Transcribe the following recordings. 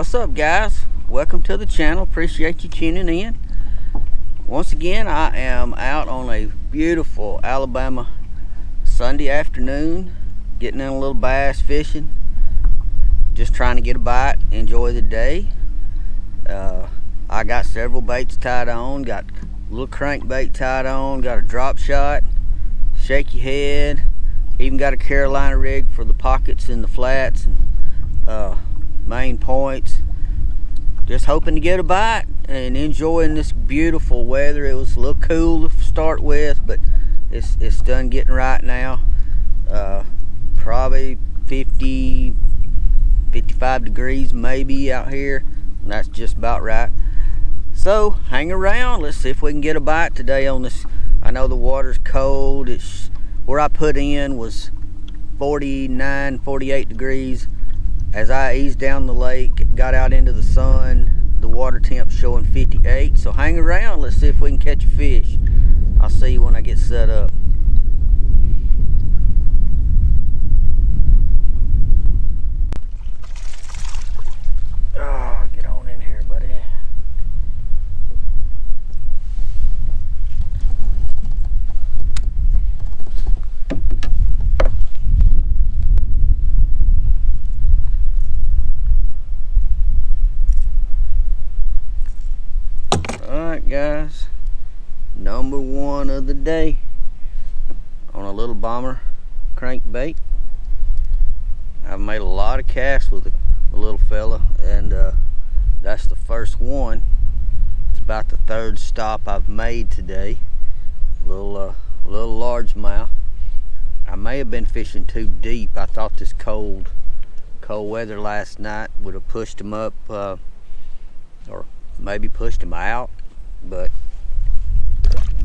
What's up, guys? Welcome to the channel. Appreciate you tuning in. Once again, I am out on a beautiful Alabama Sunday afternoon, getting in a little bass fishing, just trying to get a bite, enjoy the day. I got several baits tied on, got a little crankbait tied on, got a drop shot, shaky head, even got a Carolina rig for the pockets and the flats and main points. Just hoping to get a bite and enjoying this beautiful weather. It was a little cool to start with, but it's done getting right now. Probably 50 55 degrees maybe out here, and that's just about right. So hang around, let's see if we can get a bite today on this. I know the water's cold. It's where I put in was 49 48 degrees. As I eased down the lake, got out into the sun, the water temp showing 58. So hang around, let's see if we can catch a fish. I'll see you when I get set up. Oh, get on in here, buddy. Alright guys, number one of the day on a little bomber crankbait. I've made a lot of casts with a little fella, and that's the first one. It's about the third stop I've made today. A little largemouth. I may have been fishing too deep. I thought this cold weather last night would have pushed him up, or maybe pushed him out, but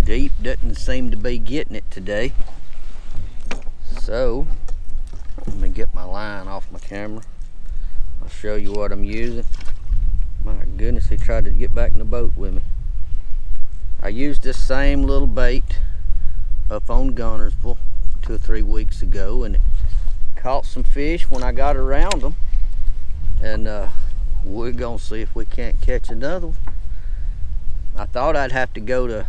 deep doesn't seem to be getting it today. So let me get my line off my camera. I'll show you what I'm using. My goodness, he tried to get back in the boat with me. I used this same little bait up on Gunnersville 2 or 3 weeks ago, and it caught some fish when I got around them, and we're gonna see if we can't catch another one. I thought I'd have to go to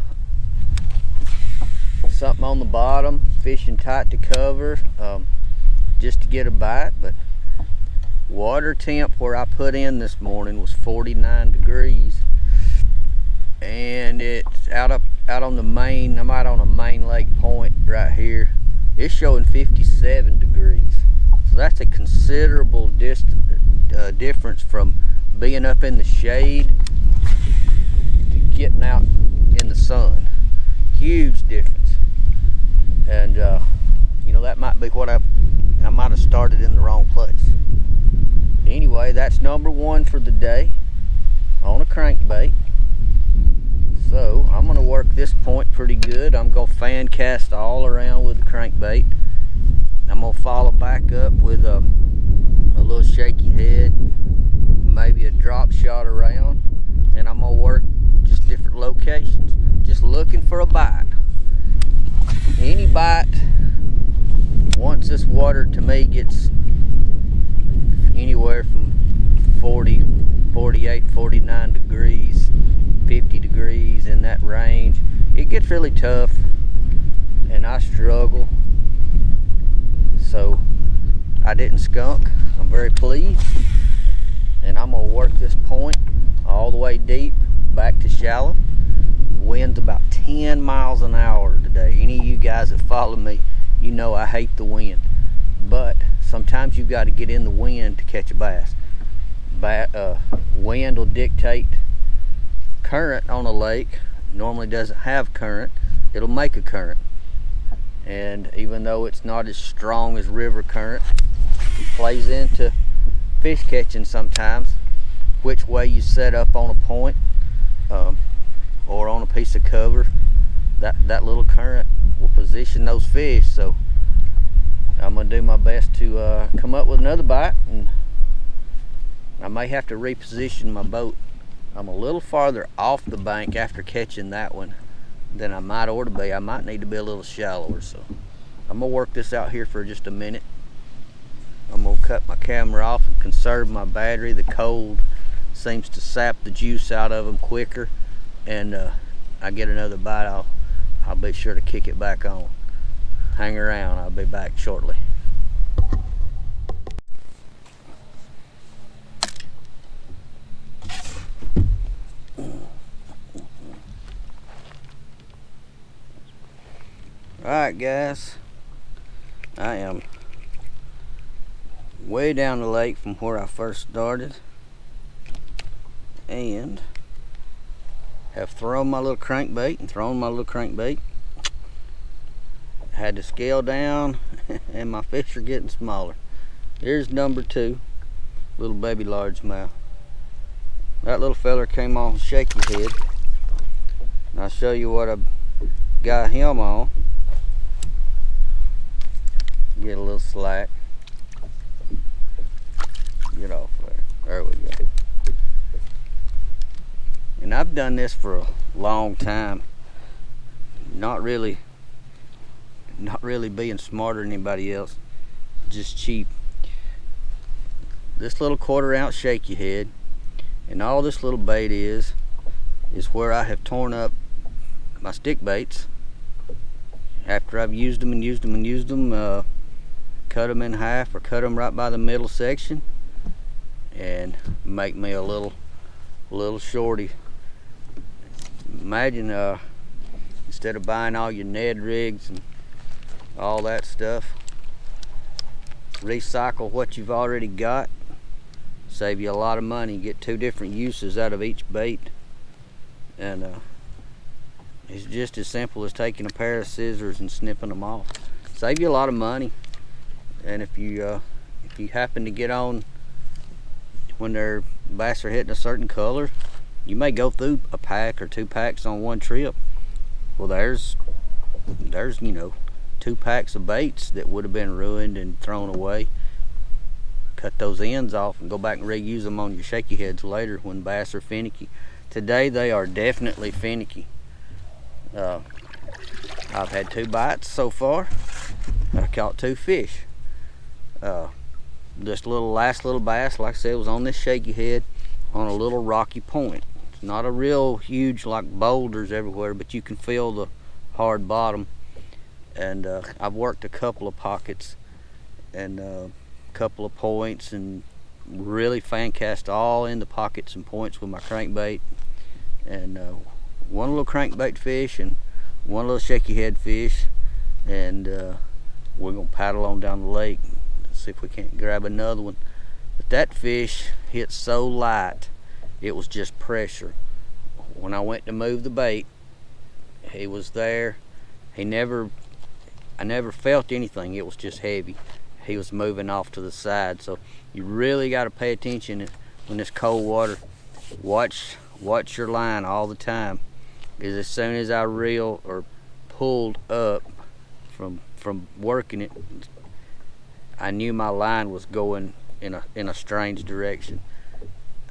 something on the bottom, fishing tight to cover, just to get a bite, but water temp where I put in this morning was 49 degrees, and it's out on the main. I'm out on a main lake point right here. It's showing 57 degrees, so that's a considerable difference from being up in the shade to getting out in the sun. Huge difference. And you know, that might be what I might have started in the wrong place. Anyway, that's number one for the day on a crankbait. So I'm going to work this point pretty good. I'm going to fan cast all around with the crankbait. I'm going to follow back up with a little shaky head, maybe a drop shot around, and I'm going to work just different locations, just looking for a bite. Any bite, once this water to me gets anywhere from 40, 48, 49 degrees, 50 degrees, in that range, it gets really tough and I struggle. So I didn't skunk. I'm very pleased, and I'm gonna work this point all the way deep back to shallow. Wind's about 10 miles an hour today. Any of you guys that follow me, you know I hate the wind, but sometimes you've got to get in the wind to catch a bass. Wind will dictate current on a lake. Normally doesn't have current, it'll make a current, and even though it's not as strong as river current, it plays into fish catching sometimes. Which way you set up on a point, or on a piece of cover, that little current will position those fish. So I'm gonna do my best to come up with another bite, and I may have to reposition my boat. I'm a little farther off the bank after catching that one than I might ought to be. I might need to be a little shallower, so I'm gonna work this out here for just a minute. I'm gonna cut my camera off and conserve my battery. The cold seems to sap the juice out of them quicker, and I get another bite, I'll be sure to kick it back on. Hang around, I'll be back shortly. Alright guys, I am way down the lake from where I first started, and have thrown my little crankbait Had to scale down and my fish are getting smaller. Here's number 2, little baby largemouth. That little feller came on shaky head. And I'll show you what I got him on. Get a little slack. Get off there. There we go. And I've done this for a long time. Not really being smarter than anybody else. Just cheap. This little 1/4 ounce shaky head, and all this little bait is where I have torn up my stick baits after I've used them, cut them in half or cut them right by the middle section, and make me a little shorty. Imagine instead of buying all your Ned rigs and all that stuff, recycle what you've already got, save you a lot of money, get 2 different uses out of each bait, and it's just as simple as taking a pair of scissors and snipping them off. Save you a lot of money. And if you happen to get on when their bass are hitting a certain color, you may go through a pack or 2 packs on one trip. Well, there's 2 packs of baits that would have been ruined and thrown away. Cut those ends off and go back and reuse them on your shaky heads later when bass are finicky. Today they are definitely finicky. I've had 2 bites so far. I caught 2 fish. This last little bass, like I said, was on this shaky head on a little rocky point. It's not a real huge like boulders everywhere, but you can feel the hard bottom. And I've worked a couple of pockets and a couple of points, and really fan cast all in the pockets and points with my crankbait. And one little crankbait fish and one little shaky head fish, and we're gonna paddle on down the lake, see if we can't grab another one. But that fish hit so light, it was just pressure. When I went to move the bait, he was there. I never felt anything. It was just heavy. He was moving off to the side. So you really got to pay attention when it's cold water. Watch your line all the time. Because as soon as I reel or pulled up from working it, I knew my line was going in a strange direction.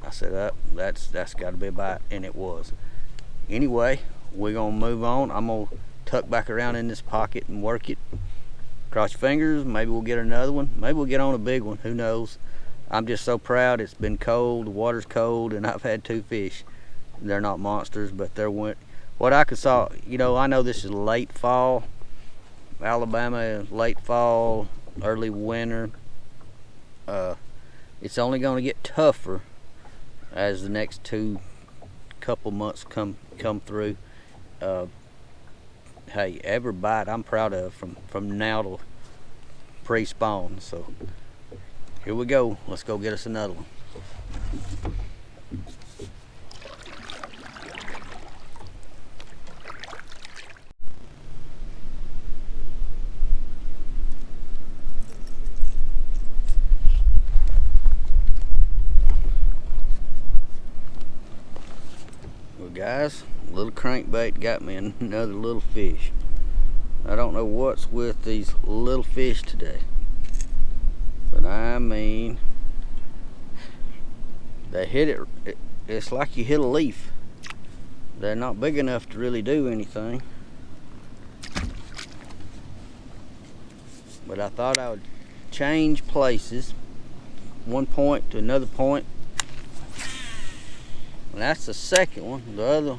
I said, that's got to be a bite, and it was. Anyway, we're gonna move on. I'm gonna tuck back around in this pocket and work it. Cross your fingers, maybe we'll get another one. Maybe we'll get on a big one, who knows. I'm just so proud. It's been cold, the water's cold, and I've had 2 fish. They're not monsters, but they're what I could saw. I know this is late fall, Alabama, late fall, early winter. It's only going to get tougher as the next couple months come through. Hey, every bite I'm proud of from now to pre-spawn. So here we go. Let's go get us another one. Guys, little crankbait got me another little fish. I don't know what's with these little fish today, but I mean, they hit it. It's like you hit a leaf. They're not big enough to really do anything, but I thought I would change places one point to another point. And that's the second one. The other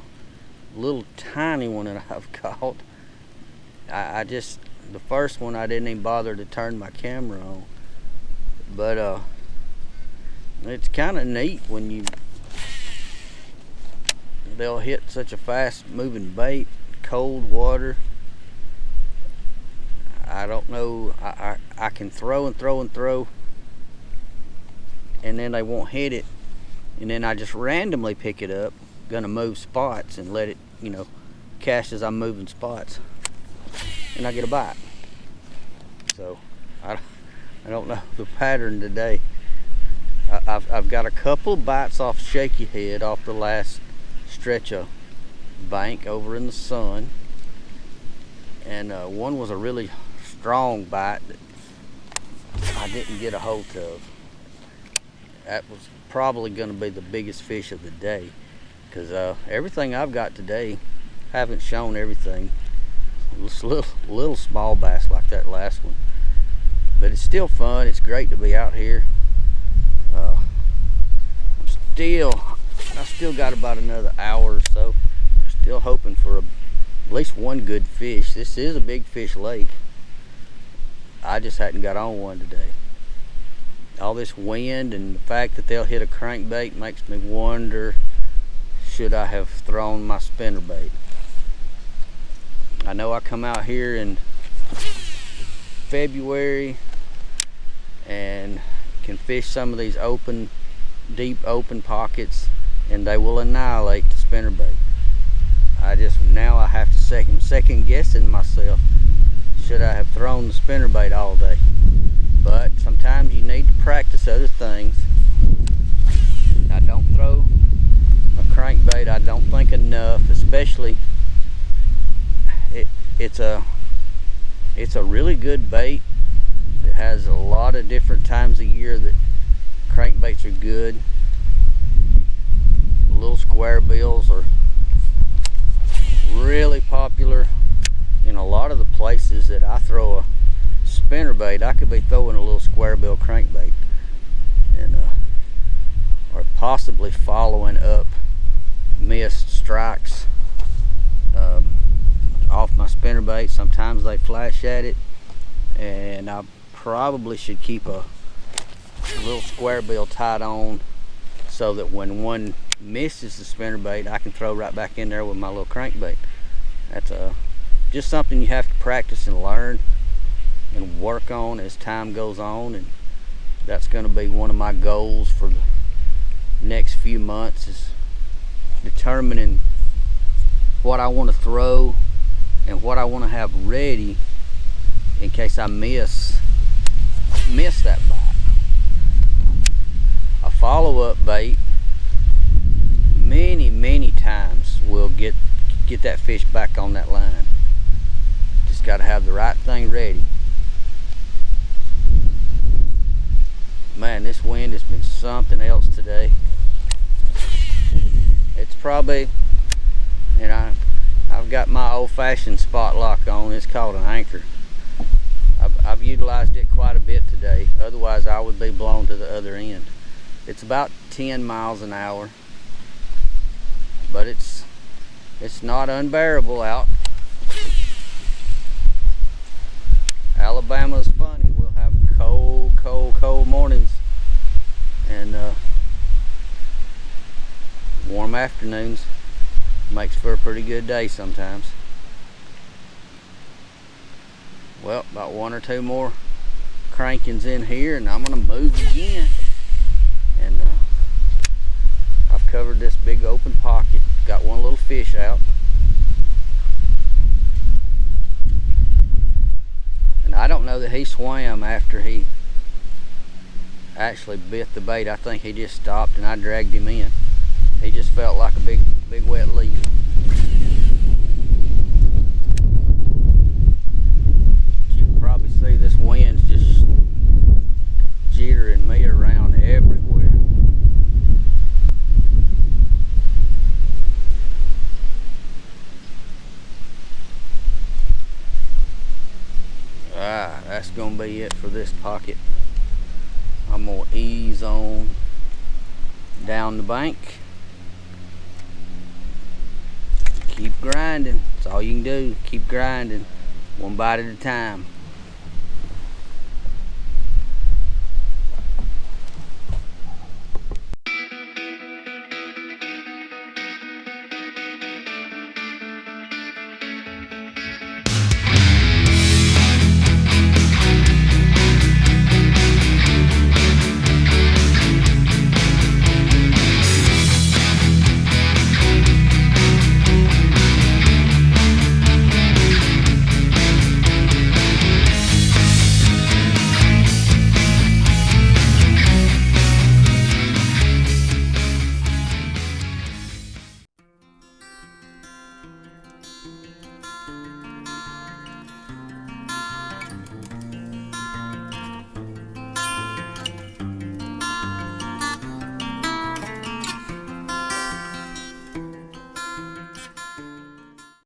little tiny one that I've caught, the first one I didn't even bother to turn my camera on. But it's kind of neat when they'll hit such a fast moving bait, cold water. I don't know, I can throw and throw and throw, and then they won't hit it, and then I just randomly pick it up, gonna move spots and let it, cast as I'm moving spots, and I get a bite. So I don't know the pattern today. I've got a couple of bites off Shaky Head off the last stretch of bank over in the sun, and one was a really strong bite that I didn't get a hold of. That was probably going to be the biggest fish of the day, because everything I've got today haven't shown everything. It's little small bass like that last one, but it's still fun. It's great to be out here. I still got about another hour or so. Still hoping for at least one good fish. This is a big fish lake. I just hadn't got on one today. All this wind and the fact that they'll hit a crankbait makes me wonder, should I have thrown my spinnerbait? I know I come out here in February and can fish some of these deep open pockets, and they will annihilate the spinnerbait. Now I have to second guessing myself. Should I have thrown the spinnerbait all day? But sometimes you need to practice other things. I don't throw a crankbait, I don't think, enough, especially it's a really good bait. It has a lot of different times of year that crankbaits are good. Little square bills are really popular in a lot of the places that I throw a spinnerbait. I could be throwing a little square bill crankbait, and or possibly following up missed strikes off my spinnerbait. Sometimes they flash at it, and I probably should keep a little square bill tied on so that when one misses the spinnerbait, I can throw right back in there with my little crankbait. That's just something you have to practice and learn and work on as time goes on, and that's going to be one of my goals for the next few months, is determining what I want to throw and what I want to have ready in case I miss that bite. A follow-up bait many times will get that fish back on that line. Just got to have the right thing ready. Man, this wind has been something else today. It's probably, I've got my old-fashioned spot lock on. It's called an anchor. I've utilized it quite a bit today. Otherwise, I would be blown to the other end. It's about 10 miles an hour, but it's not unbearable out. Alabama's funny. We'll have cold mornings and warm afternoons. Makes for a pretty good day sometimes. Well, about one or two more crankings in here, and I'm gonna move again. And I've covered this big open pocket. Got one little fish out. And I don't know that he swam after he actually bit the bait. I think he just stopped and I dragged him in. He just felt like a big wet leaf. You can probably see this wind's just jittering me around everywhere. That's gonna be it for this pocket. I'm gonna ease on down the bank. Keep grinding. That's all you can do. Keep grinding. One bite at a time.